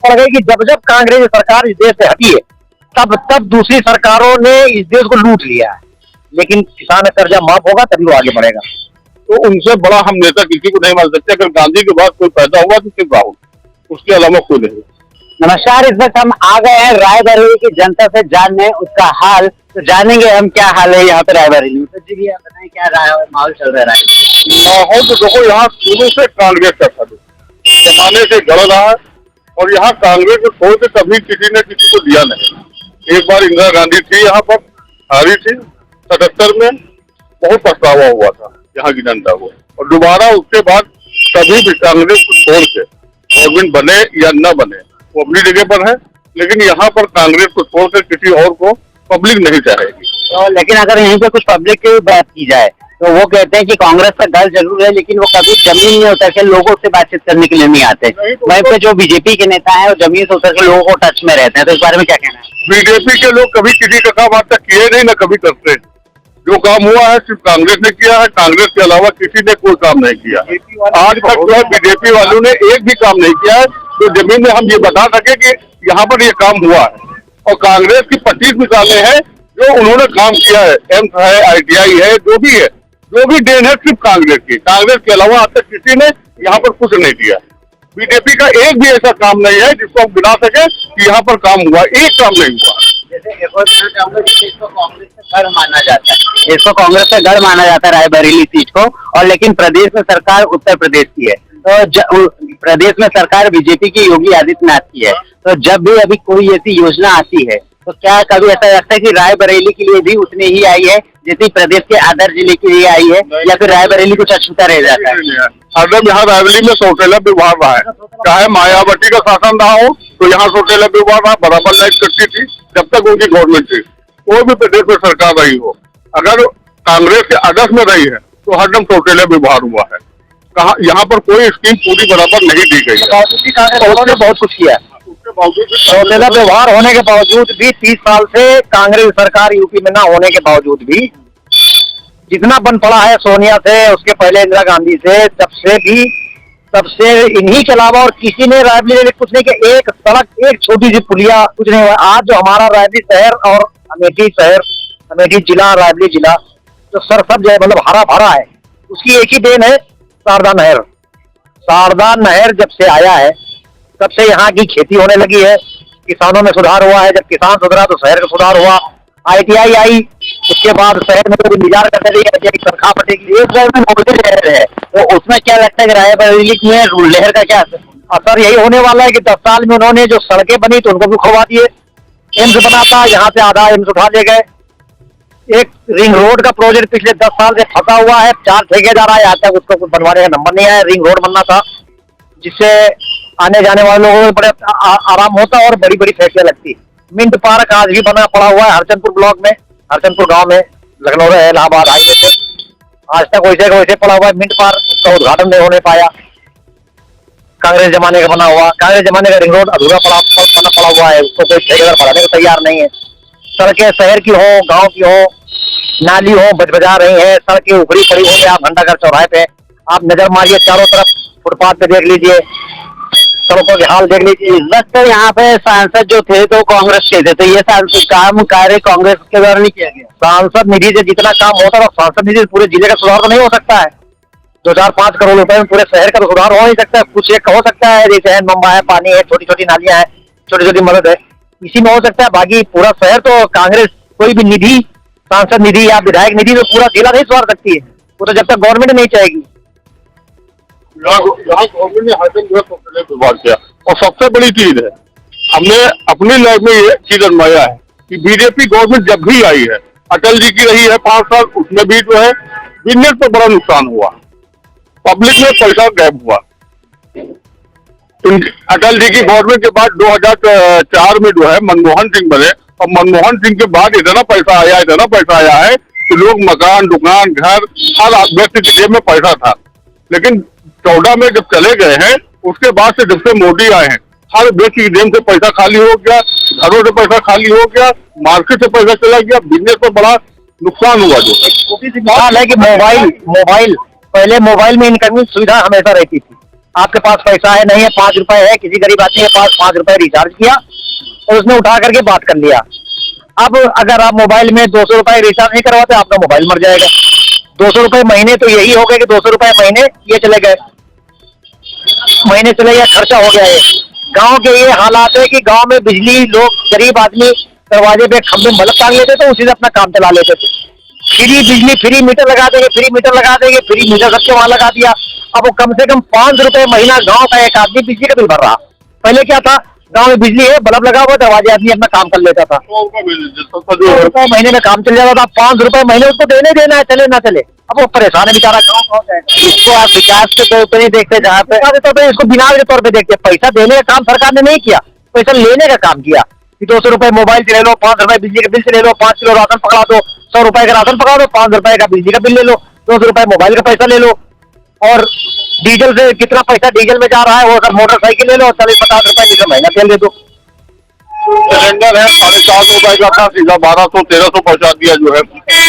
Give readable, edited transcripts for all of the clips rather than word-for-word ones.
पड़ गई कि जब जब कांग्रेस सरकार इस देश से हटी है तब तब दूसरी सरकारों ने इस देश को लूट लिया है। लेकिन किसान का कर्जा माफ होगा तभी वो आगे बढ़ेगा। तो उनसे बड़ा हम नेता किसी को नहीं मान सकते। अगर गांधी के बाद कोई पैदा हुआ तो सिर्फ राहुल, उसके अलावा कोई नहीं। नमस्कार, इस वक्त हम आ गए हैं रायबरेली की जनता से जानने उसका हाल। तो जानेंगे हम क्या हाल है यहाँ पे रायबरेली में। तो जी भैया बताएं क्या रहा माहौल चल रहा है। माहौल तो देखो यहाँ शुरू से कांग्रेस का था, जमाने से गढ़ रहा है और यहाँ कांग्रेस को छोड़ के कभी किसी ने किसी को दिया नहीं। एक बार इंदिरा गांधी थी यहाँ पर, हारी थी 77 में, बहुत पछतावा हुआ था यहाँ की जनता को। और दोबारा उसके बाद कभी भी कांग्रेस को छोड़ के गवर्नमेंट बने या न बने वो अपनी जगह पर है, लेकिन यहाँ पर कांग्रेस को छोड़कर किसी और को पब्लिक नहीं चाहेगी। तो लेकिन अगर यहीं पे कुछ पब्लिक की बात की जाए तो वो कहते हैं कि कांग्रेस का दल जरूर है लेकिन वो कभी जमीन में उतर के लोगों से बातचीत करने के लिए नहीं आते। वहीं पे जो बीजेपी के नेता है वो जमीन से उतर के लोगों को टच में रहते हैं। तो इस बारे में क्या कहना है? बीजेपी के लोग कभी किसी का काम आज तक किए नहीं, न कभी करते। जो काम हुआ है सिर्फ कांग्रेस ने किया है, कांग्रेस के अलावा किसी ने कोई काम नहीं किया। आज तक जो है बीजेपी वालों ने एक भी काम नहीं किया है तो जमीन में हम ये बता सके कि यहाँ पर ये काम हुआ है। और कांग्रेस की 25 मिसालें हैं जो उन्होंने काम किया है, एम्स है, ITI है, जो भी देन है सिर्फ कांग्रेस की। कांग्रेस के अलावा आज तक किसी ने यहाँ पर कुछ नहीं किया। बीजेपी का एक भी ऐसा काम नहीं है जिसको हम गिना सके कि यहाँ पर काम हुआ, एक काम नहीं हुआ। जैसे इसको कांग्रेस का गढ़ माना जाता है, इसको कांग्रेस का गढ़ माना जाता है रायबरेली सीट को। और लेकिन प्रदेश में सरकार उत्तर प्रदेश की है, तो प्रदेश में सरकार बीजेपी की योगी आदित्यनाथ की है। तो जब भी अभी कोई ऐसी योजना आती है तो क्या कभी ऐसा लगता है कि रायबरेली के लिए भी उतनी ही आई है जितनी प्रदेश के अदर जिले के लिए आई है, या फिर रायबरेली कुछ अछूता रह जाता है? अगर यहाँ रायबरेली में सौतेला व्यवहार रहा है, चाहे मायावती का शासन रहा हो तो यहाँ सौतेला व्यवहार रहा, बराबर लाइट करती थी जब तक उनकी गवर्नमेंट थी। कोई भी प्रदेश में सरकार रही हो, अगर कांग्रेस के आदर्श में रही है तो हरदम सौतेला व्यवहार हुआ है। कहा यहाँ पर कोई स्कीम पूरी बराबर नहीं दी गई है। उन्होंने बहुत कुछ किया है। सौतेला व्यवहार होने के बावजूद भी 30 साल से कांग्रेस सरकार यूपी में ना होने के बावजूद भी जितना बन पड़ा है सोनिया से, उसके पहले इंदिरा गांधी से, तब से इन्हीं के अलावा और किसी ने रायबरेली में कुछ नहीं किया। एक सड़क, एक छोटी सी पुलिया, कुछ नहीं हुआ। आज जो हमारा रायबरेली शहर और अमेठी जिला, रायबरेली जिला जो सब जो है मतलब हरा भरा है, उसकी एक ही देन है शारदा नहर। शारदा नहर जब से आया है तब से यहाँ की खेती होने लगी है, किसानों में सुधार हुआ है। जब किसान सुधरा तो शहर का सुधार हुआ। ITI आई, उसके बाद शहर में कोई निजार करने लगी, तनख्वाह बढ़ेगी। एक शहर में मोदी लहर है, तो उसमें क्या लगता है कि रायबरेली में लहर का क्या असर यही होने वाला है कि 10 साल में उन्होंने जो सड़कें बनी तो उनको भी खुलवा दिए। एम्स बना था, यहाँ से आधा एम्स उठा ले गए। एक रिंग रोड का प्रोजेक्ट पिछले 10 साल से फंसा हुआ है, 4 ठेकेदार आए, आज तक उसको कुछ बनवाने का नंबर नहीं आया। रिंग रोड बनना था जिससे आने जाने वाले लोगों को बड़े आराम होता और बड़ी बड़ी फैक्ट्रियां लगती। मिंट पार्क आज भी बना पड़ा हुआ है हरचंदपुर ब्लॉक में, हरचंदपुर गांव में, लखनऊ है, इलाहाबाद हाईवे से। आज तक वैसे पड़ा हुआ है मिंट पार्क, उसका उद्घाटन नहीं होने पाया। कांग्रेस जमाने का बना हुआ, कांग्रेस जमाने का रिंग रोड अधूरा पड़ा हुआ है, उसको कोई ठेकेदार बढ़ाने को तैयार नहीं है। सड़कें शहर की हो, गाँव की हो, नाली हो बजा रही है, सड़कें उखड़ी पड़ी हुई है। आप घंटाघर चौराहे पे आप नजर मारिए, चारों तरफ फुटपाथ पे देख लीजिए, सड़कों के हाल देख लीजिए। इस वक्त यहाँ पे सांसद जो थे तो कांग्रेस के थे, तो ये काम कार्य कांग्रेस के द्वारा नहीं किया गया। सांसद निधि से जितना काम होता है सांसद निधि से पूरे जिले का सुधार तो नहीं हो सकता है। 2-4-5 करोड़ रुपए में पूरे शहर का तो सुधार हो नहीं सकता है। कुछ एक हो सकता है, जैसे हैंड पंप है, पानी है, छोटी छोटी नालियां है, छोटी छोटी मदद है, इसी में हो सकता है। बाकी पूरा शहर तो कांग्रेस कोई भी निधि, सांसद निधि या विधायक निधि में पूरा जिला नहीं सुधार सकती है, वो तो जब तक गवर्नमेंट नहीं चाहेगी। यहाँ गवर्नमेंट ने हरदम जो है व्यवहार किया। और सबसे बड़ी चीज है, हमने अपनी लाइफ में ये चीज अनमाया है कि बीजेपी गवर्नमेंट जब भी आई है, अटल जी की रही है 5 साल, उसमें भी जो है बिजनेस पर बड़ा नुकसान हुआ, पब्लिक में पैसा गैप हुआ। अटल जी की गवर्नमेंट के बाद 2004 में जो है मनमोहन सिंह बने, और मनमोहन सिंह के बाद इतना पैसा आया है कि लोग मकान, दुकान, घर, हर व्यक्ति के जेब में पैसा था। लेकिन 14 में जब चले गए हैं, उसके बाद से जब से मोदी आए हैं, हर व्यक्ति की जेब से पैसा खाली हो गया, घरों से पैसा खाली हो गया, मार्केट से पैसा चला गया, बिजनेस पर बड़ा नुकसान हुआ। जो है कि मोबाइल पहले मोबाइल में इनकमिंग सुविधा हमेशा रहती थी, आपके पास पैसा है नहीं है, 5 रुपए है, किसी गरीब आदमी के पास 5 रुपए रिचार्ज किया और उसने उठा करके बात कर लिया। अब अगर आप मोबाइल में 200 रुपए रिचार्ज नहीं करवाते, आपका मोबाइल मर जाएगा। 200 रुपए महीने तो यही हो गए कि 200 रुपए महीने ये चले गए, महीने चले गए, खर्चा हो गया है। गांव के ये हालात है कि गांव में बिजली लोग गरीब आदमी दरवाजे पे खंभे बल्ब टांग लेते थे, उसी से अपना काम चला लेते थे। फ्री बिजली, फ्री मीटर लगा देंगे, फ्री मीटर लगा देंगे, फ्री मीटर सबके वहां लगा दिया। अब वो कम से कम 5 रुपए महीना गांव का एक आदमी बिजली का बिल भर रहा। पहले क्या था, गांव में बिजली है, बल्ब लगा हुआ, दरवाजे आदमी अपना काम कर लेता था, 100 रुपए महीने में काम चल जाता था। 5 रुपए महीने उसको देने देना है, चले ना चले। अब वो परेशान है बेचारा, गाँव पहुंच जाएगा। इसको आप विकास के तौर पर नहीं देखते, जहाँ पे इसको बिनार के तौर पर देखते। पैसा देने का काम सरकार ने नहीं किया, पैसा लेने का काम किया कि 200 रुपए मोबाइल से ले लो, 5 रुपए बिजली के बिल से ले लो, 5 किलो राशन पकड़ा दो, 100 रुपए का राशन पकड़ा दो, 5 रुपए का बिजली का बिल ले लो, 200 रुपए मोबाइल का पैसा ले लो। और डीजल से कितना पैसा डीजल में जा रहा है, वो अगर मोटरसाइकिल ले लो 40-50 रुपए लीटर महीना तेल दे दो। सिलेंडर है 450 रुपए का था, सीधा 1200-1300 पहुंचा दिया जो है।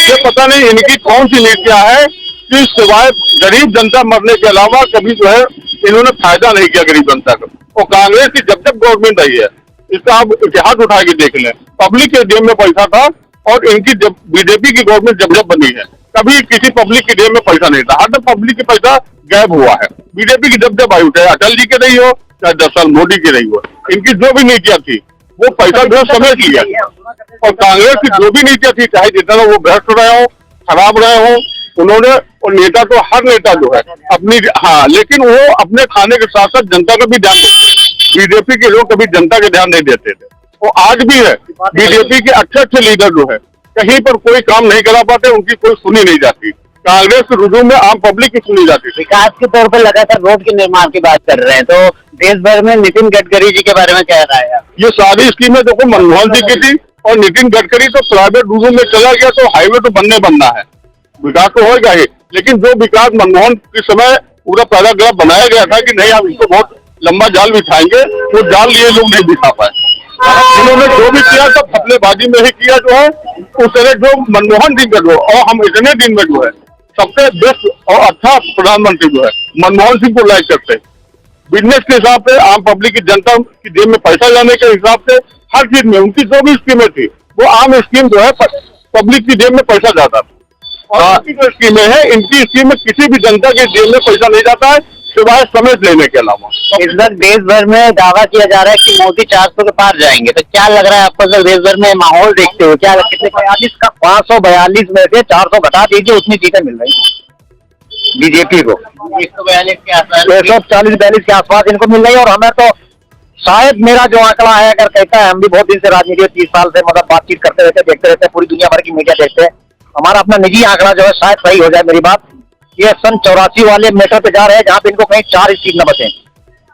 ये पता नहीं इनकी कौन सी नीतियां है कि सिवाय गरीब जनता मरने के अलावा कभी जो है इन्होंने फायदा नहीं किया गरीब जनता का। और कांग्रेस की जब जब गवर्नमेंट आई है, इसका आप इतिहास उठा के देख लें, पब्लिक के जेब में पैसा था। और इनकी जब बीजेपी की गवर्नमेंट जब जब बनी है, कभी किसी पब्लिक के जेब में पैसा नहीं था, हर पब्लिक के पैसा गायब हुआ है। बीजेपी की जब जब आई, चाहे अटल जी की रही हो, चाहे 10 साल मोदी की रही हो, इनकी जो भी नीतियां थी वो पैसा जो समय लिया। और कांग्रेस की जो भी नीतियां थी, चाहे जितना वो भ्रष्ट रहे हो, खराब रहे हो, उन्होंने, और नेता तो हर नेता जो है अपनी, हाँ, लेकिन वो अपने खाने के साथ साथ जनता का भी ध्यान देते। बीजेपी के लोग कभी जनता के ध्यान नहीं देते थे। वो आज भी है, बीजेपी के अच्छे अच्छे लीडर जो है कहीं पर कोई काम नहीं करा पाते, उनकी कोई सुनी नहीं जाती। कांग्रेस के रुजू में आम पब्लिक की सुनी जाती थी। विकास के तौर पर लगातार रोड के निर्माण की बात कर रहे हैं, तो देश भर में नितिन गडकरी जी के बारे में क्या राय है? ये सारी स्कीमें देखो मनमोहन जी की थी, और नितिन गडकरी तो प्राइवेट रुजू में चला गया, तो हाईवे तो बनना है, विकास तो होगा ही। लेकिन जो विकास मनमोहन के समय पूरा पैराग्राफ बनाया गया था कि नहीं, हम इसको बहुत लंबा जाल बिछाएंगे, वो जाल लिए लोग नहीं बिछा पाए। इन्होंने जो भी किया सब फसलेबाजी में ही किया जो है। उस तरह जो मनमोहन सिंह का जो, और हम इतने दिन में जो है सबसे बेस्ट और अच्छा प्रधानमंत्री जो है मनमोहन सिंह को लाइक करते हैं। बिजनेस के हिसाब से, आम पब्लिक की जनता की जेब में पैसा जाने के हिसाब से, हर चीज में उनकी जो भी स्कीमें थी वो आम स्कीम जो है पब्लिक की जेब में पैसा जाता था। और इनकी जो स्कीमें है, इनकी स्कीम में किसी भी जनता के जेब में पैसा नहीं जाता है, सिवाय समय लेने के अलावा। इस वक्त देश भर में दावा किया जा रहा है कि मोदी 400 के पार जाएंगे, तो क्या लग रहा है आपको? देश भर में माहौल देखते हुए क्या, कितने 542 में से 400 घटा दीजिए, उतनी सीटें मिल रही बीजेपी को। 142 के आसपास, 140-42 के आसपास इनको मिल रही है। और हमें तो शायद, मेरा जो आंकड़ा है, अगर कहता है, हम भी बहुत दिन से राजनीति 30 साल से मतलब बातचीत करते रहते, देखते रहते, पूरी दुनिया भर की मीडिया देखते हैं, हमारा अपना निजी आंकड़ा जो है शायद सही हो जाए मेरी बात। ये सन 84 वाले मैटर पे जा रहे हैं, जहाँ पे इनको कहीं 4 सीट न बचे।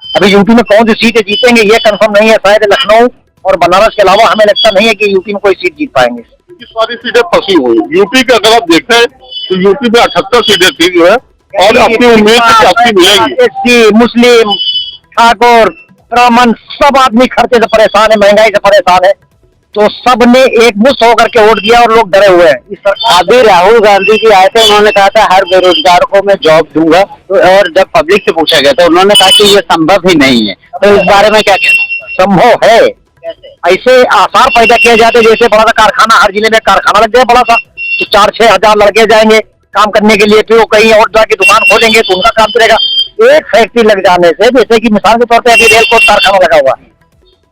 अभी यूपी में कौन सी सीटें जीतेंगे ये कंफर्म नहीं है। शायद लखनऊ और बनारस के अलावा हमें लगता नहीं है कि यूपी में कोई सीट जीत पाएंगे। सारी सीटें फंसी हुई। यूपी का अगर आप देखें तो यूपी में 78 सीटें थी जो है, और अपनी उम्मीद से 80 मिलेंगी। एससी, मुस्लिम, ठाकुर, ब्राह्मण, सब आदमी खर्चे से परेशान है, महंगाई से परेशान है, तो सब ने एक मुश्त होकर के वोट दिया और लोग डरे हुए हैं। इस अभी राहुल गांधी जी आए थे, उन्होंने कहा था हर बेरोजगार को मैं जॉब दूंगा, तो और जब पब्लिक से पूछा गया तो उन्होंने कहा कि ये संभव ही नहीं है। तो इस बारे में क्या कहते? संभव है, ऐसे आसार पैदा किए जाते, जैसे बड़ा सा कारखाना, हर जिले में कारखाना लग जाए बड़ा सा, तो 4-6 हजार लड़के जाएंगे काम करने के लिए, फिर वो कहीं और जाके दुकान खोलेंगे तो उनका काम चलेगा। एक फैक्ट्री लग जाने से, जैसे कि मिसाल के तौर पर अभी रेल कोच कारखाना लगा हुआ है,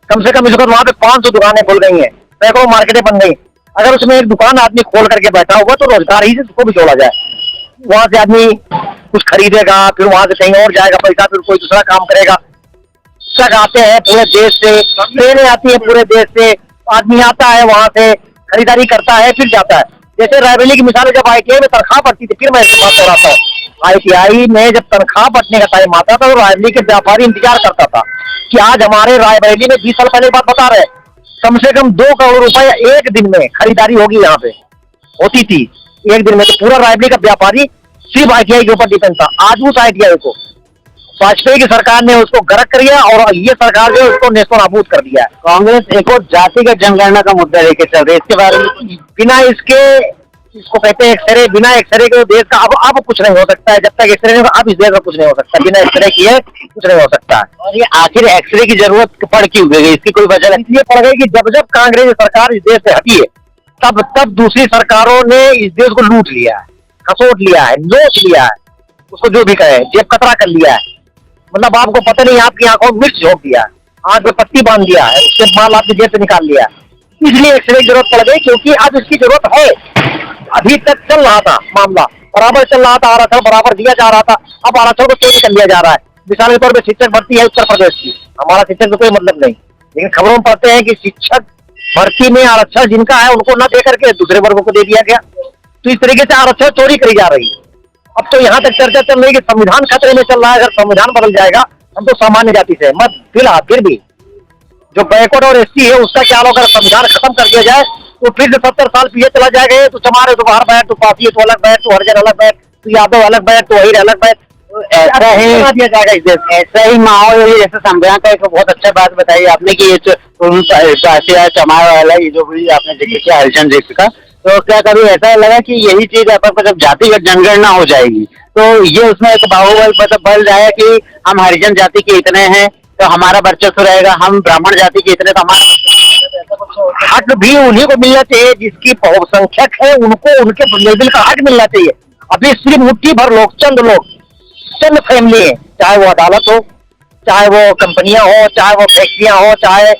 कम से कम इस वक्त वहाँ पे 500 दुकानें खुल गई हैं, सैकड़ों मार्केटें बन गई। अगर उसमें एक दुकान आदमी खोल करके बैठा हुआ तो रोजगार ही से उसको भी जोड़ा जाए। वहां से आदमी कुछ खरीदेगा, फिर वहां से कहीं और जाएगा पैसा, फिर कोई दूसरा काम करेगा। ट्रक आते हैं पूरे देश से, ट्रेनें आती है पूरे देश से, आदमी आता है वहां से खरीदारी करता है, फिर जाता है। जैसे रायबरेली की मिसाल, जब ITI में तनख्वाह बढ़ती थी, फिर मैं इस बात दोहराता हूँ, ITI में जब तनख्वाह बढ़ने का टाइम आता था तो रायबरेली के व्यापारी इंतजार करता था कि आज हमारे रायबरेली में 20 साल पहले बात बता रहे, कम से कम 2 करोड़ रुपए एक दिन में खरीदारी होगी, यहाँ पे होती थी एक दिन में। तो पूरा रायबरेली का व्यापारी सिर्फ ITI के ऊपर डिपेंड था। आज उस ITI को वाजपेयी की सरकार ने उसको गरक कर दिया, और ये सरकार जो उसको नेस्तो नाबूद कर दिया है। कांग्रेस एक और जातिगत जनगणना का मुद्दा लेके चल रही है, इसके बारे में बिना इसके इसको कहते हैं एक्सरे। बिना एक्सरे के देश का अब कुछ नहीं हो सकता है। जब तक एक्सरे नहीं होगा अब इस देश का कुछ नहीं हो सकता। बिना एक्सरे किए कुछ नहीं हो सकता है। और ये आखिर एक्सरे की जरूरत पड़ क्यों गई, इसकी कोई वजह नहीं? इसलिए पड़ गई कि जब जब कांग्रेस सरकार इस देश से हटी है तब दूसरी सरकारों ने इस देश को लूट लिया है, खसोट लिया है, नोच लिया है, उसको जो भी कहे जेब कतरा कर लिया है। मतलब आपको पता नहीं, आपकी आंखों में मिर्च झोंक दिया है, आंख में पट्टी बांध दिया है, उसके माल आपकी जेब से निकाल लिया है। इसलिए एक्सरे की जरूरत पड़ गई, क्योंकि अब इसकी जरूरत है। अभी तक चल रहा था मामला, बराबर चल रहा था, आरक्षण बराबर दिया जा रहा था, अब आरक्षण को चोरी कर लिया जा रहा है। मिसाल के तौर पर शिक्षक भर्ती है उत्तर प्रदेश की, हमारा शिक्षक से कोई मतलब नहीं, लेकिन खबरों में पढ़ते हैं कि शिक्षक भर्ती में आरक्षण जिनका है उनको न दे करके दूसरे वर्गों को दे दिया गया। तो इस तरीके से आरक्षण चोरी करी जा रही है। अब तो यहाँ तक चर्चा चल रही है कि संविधान खतरे में चल रहा है। अगर संविधान बदल जाएगा, हम तो सामान्य जाति से मत फिर भी जो बैकवर्ड और एसटी है उसका क्या होगा? अगर संविधान खत्म कर दिया जाए तो फिर से 70 साल पीछे चला जाएगा। तो चमार है तो बाहर बैठ, तो पासी है तो अलग बैठ, तो हरिजन अलग बैठ, तो यादव अलग बैठ, तो वही अलग बैठ, ऐसा ही दिया जाएगा इस देश में। ऐसा ही माहौल है। जैसे संविधान का एक बहुत अच्छा बात बताई आपने कि ये पासी चमार वाला ये जो भी आपने जिक्र किया हरिजन जिक्र का, तो क्या कभी ऐसा लगा कि यही चीज अपन को जब जातिगत जनगणना हो जाएगी तो ये उसमें एक बाहुबल मतलब बल जाए कि हम हरिजन जाति के इतने हैं तो हमारा वर्चस्व रहेगा, हम ब्राह्मण जाति के इतने तो हमारा हक भी उन्हीं को मिलना चाहिए जिसकी बहुसंख्यक है, उनको उनके लेवल का हक मिलना चाहिए। अभी सिर्फ मुट्ठी भर लोग, चंद फैमिली है, चाहे वो अदालत हो, चाहे वो कंपनियां हो, चाहे वो फैक्ट्रियां हो, चाहे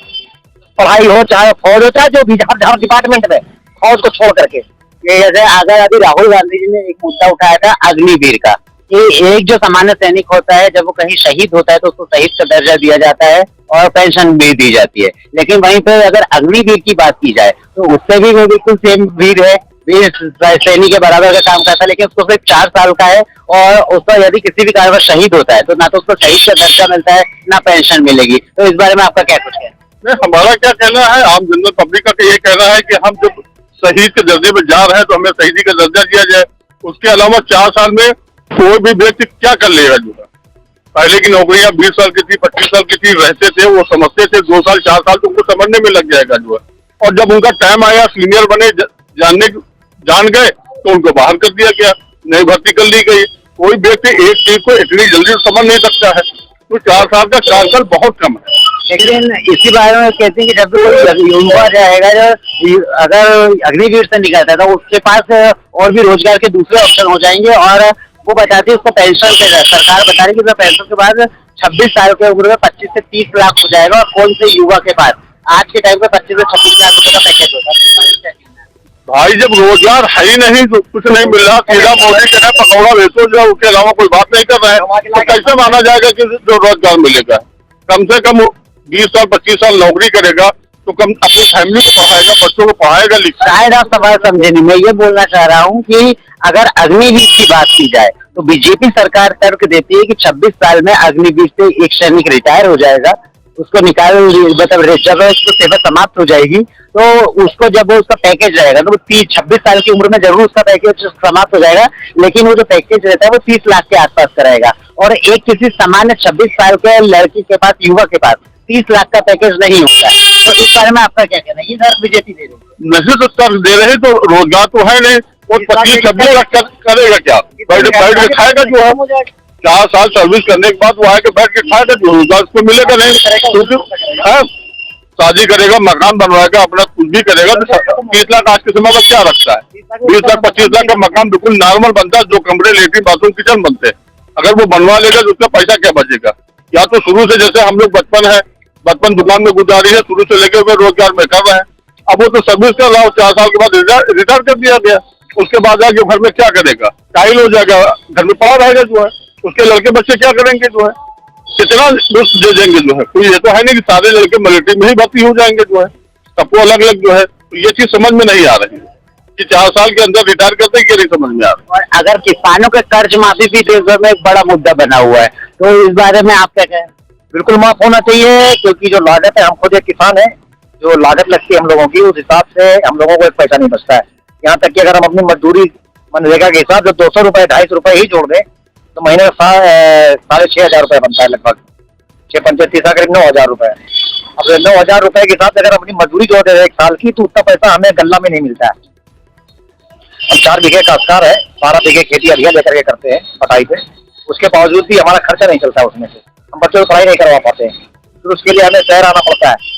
पढ़ाई हो, चाहे फौज हो, चाहे जो भी हर डिपार्टमेंट में, फौज को छोड़ करके। ये जैसे अगर अभी राहुल गांधी जी ने एक मुद्दा उठाया था अग्निवीर का, कि एक जो सामान्य सैनिक होता है जब वो कहीं शहीद होता है तो उसको शहीद का दर्जा दिया जाता है और पेंशन भी दी जाती है। लेकिन वहीं पे अगर अग्निवीर की बात की जाए तो उससे भी वो बिल्कुल सेम वीर है, वीर सैनिक के बराबर का काम करता है, लेकिन उसको सिर्फ 4 साल का है और उसका यदि किसी भी कारण पर शहीद होता है तो ना तो उसको शहीद का दर्जा मिलता है ना पेंशन मिलेगी। तो इस बारे में आपका क्या कुछ है? हमारा क्या कहना है, आम जनरल पब्लिक का ये कहना है कि हम जब शहीद के दर्जे में जा रहे हैं तो हमें शहीदी का दर्जा दिया जाए। उसके अलावा 4 साल में कोई भी व्यक्ति क्या कर लेगा? जो है पहले की नौकरियां 20 साल की थी, 25 साल की थी, रहते थे, वो समझते थे 2 साल 4 साल तो उनको समझने में लग जाएगा जो है। और जब उनका टाइम आया, सीनियर बने, जान गए तो उनको बाहर कर दिया गया, नई भर्ती कर ली गई। कोई व्यक्ति एक चीज को इतनी जल्दी समझ नहीं सकता है, तो 4 साल का कार्यकाल बहुत कम है। लेकिन इसी बारे में कहते हैं कि जब भी कोई युवा जाएगा जो अगर अग्निवीर से निकलता है तो उसके पास और भी रोजगार के दूसरे ऑप्शन हो जाएंगे। और वो बताती है उसको पेंशन के, सरकार बता रही है कि पेंशन के बाद 26 साल के उम्र में 25 से 30 लाख हो जाएगा। और कौन से युवा के पास आज के टाइम पे 25 से 26 लाख रुपए का पैकेज होता है? भाई जब रोजगार है ही नहीं तो कुछ नहीं मिल रहा, सीधा मोदी कह रहा है पकौड़ा बेचो जो, उसके अलावा कोई बात नहीं कर रहे हैं, तो कैसे माना जाएगा कि जो रोजगार मिलेगा? कम से कम 20 साल 25 साल नौकरी करेगा तो कम अपनी फैमिली को पढ़ाएगा, बच्चों को पढ़ाएगा, लिखेगा। शायद आप सवाल समझे नहीं। मैं ये बोलना चाह रहा हूँ कि अगर अग्निवीर की बात की जाए तो बीजेपी सरकार तर्क देती है कि 26 साल में अग्निवीर से एक सैनिक रिटायर हो जाएगा, उसको निकाल मतलब जब उसको सेवा समाप्त हो जाएगी तो उसको जब उसका पैकेज रहेगा तो 26 साल की उम्र में जरूर उसका पैकेज समाप्त हो जाएगा, लेकिन वो जो पैकेज रहता है वो 30 लाख के आसपास का रहेगा। और एक किसी सामान्य 26 साल के लड़की के पास, युवा के पास 30 लाख का पैकेज नहीं होता है। तो इस बारे में आपका क्या कहना है? ये तर्क बीजेपी दे रही है। नहीं तो तर्क दे रहे तो रोजगार तो है नहीं, वो 25-26 लाख करेगा क्या? बैठ के खाएगा जो है। 4 साल सर्विस करने के बाद वो आके बैठ के खाएगा, जो रोजगार उसको मिलेगा नहीं। शादी करेगा, मकान बनवाएगा, अपना कुछ भी करेगा तो 30 लाख आज के समय में क्या रखता है? 20 लाख 25 लाख का मकान बिल्कुल नॉर्मल बनता है, 2 कमरे, लेटरिन, बाथरूम, किचन बनते हैं। अगर वो बनवा लेगा तो उसका पैसा क्या बचेगा? या तो शुरू से जैसे हम लोग बचपन दुकान में गुजारी है, शुरू से लेकर हुए रोजगार में कर रहे हैं। अब वो तो सर्विस कर रहा हो, 4 साल के बाद रिटायर कर दिया गया, उसके बाद आगे घर में क्या करेगा? टाइल हो जाएगा, घर में पड़ा रहेगा जो है। उसके लड़के बच्चे क्या करेंगे जो है? कितना लुत्फ दे देंगे जो है? कोई ये तो है नहीं कि सारे लड़के मिलिट्री में ही भर्ती हो जाएंगे जो है, सबको अलग अलग जो है। तो ये चीज समझ में नहीं आ रही है कि 4 साल के अंदर रिटायर करते हैं, नहीं समझ में आ रहा। और अगर किसानों के कर्ज माफी भी देश भर में एक बड़ा मुद्दा बना हुआ है, तो इस बारे में आप क्या कहें? बिल्कुल माफ होना चाहिए, क्योंकि जो लागत है, हम खुद एक किसान है, जो लागत लगती है हम लोगों की, उस हिसाब से हम लोगों को एक पैसा नहीं बचता है। यहाँ तक कि अगर हम अपनी मजदूरी मनरेगा के हिसाब से 200 रुपए 250 रुपए ही जोड़ दें तो महीने का 6,500 रुपए बनता है, लगभग 6-5 करीब 9,000 रुपए। अब 9,000 रुपए के हिसाब से अगर अपनी मजदूरी जोड़ दे एक साल की तो उतना पैसा हमें गल्ला में नहीं मिलता है। हम 4 बीघे का अस्कार है, 12 बीघे खेती अधिया लेकर के करते हैं पटाई पे। उसके बावजूद भी हमारा खर्चा नहीं चलता उसमें से, हम बच्चों को पढ़ाई नहीं करवा पाते हैं। फिर उसके लिए हमें शहर आना पड़ता है।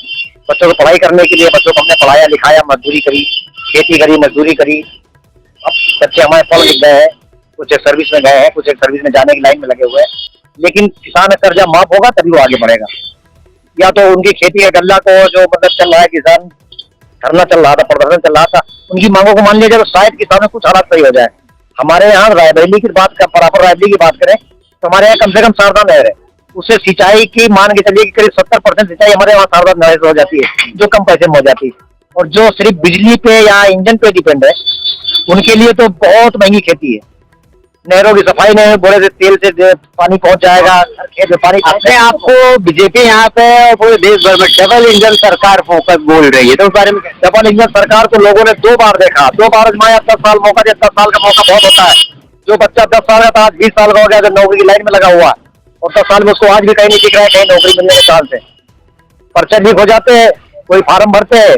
बच्चों को पढ़ाई करने के लिए बच्चों को हमने पढ़ाया लिखाया, मजदूरी करी, खेती करी, मजदूरी करी। अब बच्चे हमारे पढ़ लिख गए हैं, कुछ एक सर्विस में गए हैं, कुछ एक सर्विस में जाने की लाइन में लगे हुए हैं। लेकिन किसान का कर्जा माफ होगा तभी वो आगे बढ़ेगा। या तो उनकी खेती का गल्ला को जो मतलब चल रहा है, किसान धरना चल रहा था, प्रदर्शन चल रहा था, उनकी मांगों को मान लिया जाए तो शायद किसानों कुछ हालात सही हो जाए। हमारे यहाँ रायबरेली की बात बराबर रायबरेली की बात करें तो हमारे यहाँ कम से कम शारदा नहर है, उससे सिंचाई की मान के चलिए कि करीब 70% सिंचाई हमारे वहाँ शारदा नहर से हो जाती है, जो कम पैसे में हो जाती है। और जो सिर्फ बिजली पे या इंजन पे डिपेंड है, उनके लिए तो बहुत महंगी खेती है। नहरों की सफाई नहीं, बोरे से तेल से पानी पहुंच जाएगा, खेत में पानी। अपने आपको बीजेपी यहाँ पे पूरे देश भर में डबल इंजन सरकार फोकस बोल रही है, तो उस बारे में डबल इंजन सरकार को लोगों ने 2 बार देखा, 2 बार आजमाया। 10 साल मौका दिया, 10 साल का मौका बहुत होता है। जो बच्चा 10 साल का था आज 20 साल का हो गया, जो नौकरी की लाइन में लगा हुआ और 10 साल में उसको आज भी कहीं नहीं दिख रहा है कहीं नौकरी मिलने के चांस है। पर्चे लीक हो जाते हैं, कोई फार्म भरते हैं,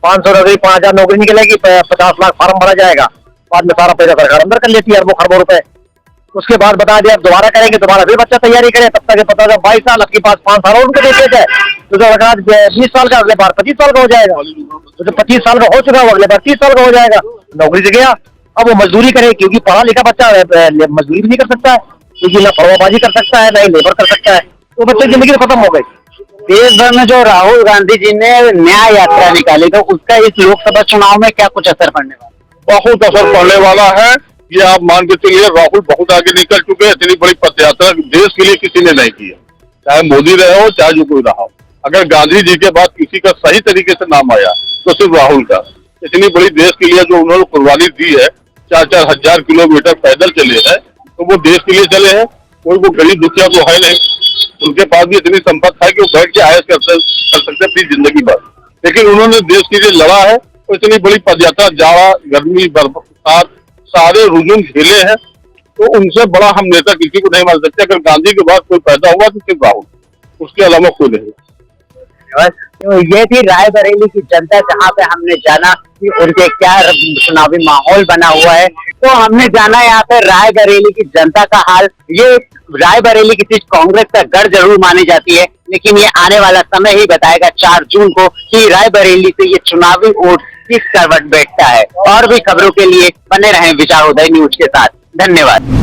500 नौकरी 5000 नौकरी निकलेगी, 50 लाख फार्म भरा जाएगा, बाद में सारा पैसा सरकार अंदर कर लेती है, अरबों खरबों रुपए। उसके बाद बता दिया दोबारा करेंगे, दोबारा फिर बच्चा तैयारी करे, तब तक पता 22 साल, आपके पास 5 साल और उनको दे दिया जाए तो सरकार 20 साल का अगले बार 25 साल का हो जाएगा। तो जो 25 साल का हो चुका है अगले बार 30 साल का हो जाएगा, नौकरी से गया। अब वो मजदूरी करे, क्योंकि पढ़ा लिखा बच्चा मजदूरी भी नहीं कर सकता है, क्योंकि ना फरवाबाजी कर सकता है, ना ही लेबर कर सकता है, तो बच्चे की जिंदगी खत्म हो गई। देश भर में जो राहुल गांधी जी ने न्याय यात्रा निकाली, तो उसका इस लोकसभा चुनाव में क्या कुछ असर पड़ने वाला? बहुत असर पड़ने वाला है। ये आप मान के चलिए, राहुल बहुत आगे निकल चुके हैं। इतनी बड़ी पद यात्रा देश के लिए किसी ने नहीं की है, चाहे मोदी रहे हो चाहे जो कोई रहा हो। अगर गांधी जी के बाद किसी का सही तरीके से नाम आया तो सिर्फ राहुल का। इतनी बड़ी देश के लिए जो उन्होंने कुर्बानी दी है, 4-4 हजार किलोमीटर पैदल चले हैं, तो वो देश के लिए चले हैं। कोई वो गरीब दुखिया तो है नहीं, उनके पास भी इतनी संपत्ति है कि वो बैठ के आयश कर सकते अपनी जिंदगी भर। लेकिन उन्होंने देश के लिए लड़ा है, तो इतनी बड़ी पदयात्रा, जाड़ा गर्मी बरसात सारे रुझान झेले हैं, तो उनसे बड़ा हम नेता किसी को नहीं मान सकते। अगर गांधी के बाद कोई पैदा हुआ तो सिर्फ राहुल, उसके अलावा कोई नहीं। तो ये थी रायबरेली की जनता, जहाँ पे हमने जाना कि उनके क्या चुनावी माहौल बना हुआ है। तो हमने जाना यहाँ पे रायबरेली की जनता का हाल। ये रायबरेली की सीट कांग्रेस का गढ़ जरूर मानी जाती है, लेकिन ये आने वाला समय ही बताएगा 4 जून को कि रायबरेली से ये चुनावी वोट किस करवट बैठता है। और भी खबरों के लिए बने रहें विचारोदय न्यूज के साथ। धन्यवाद।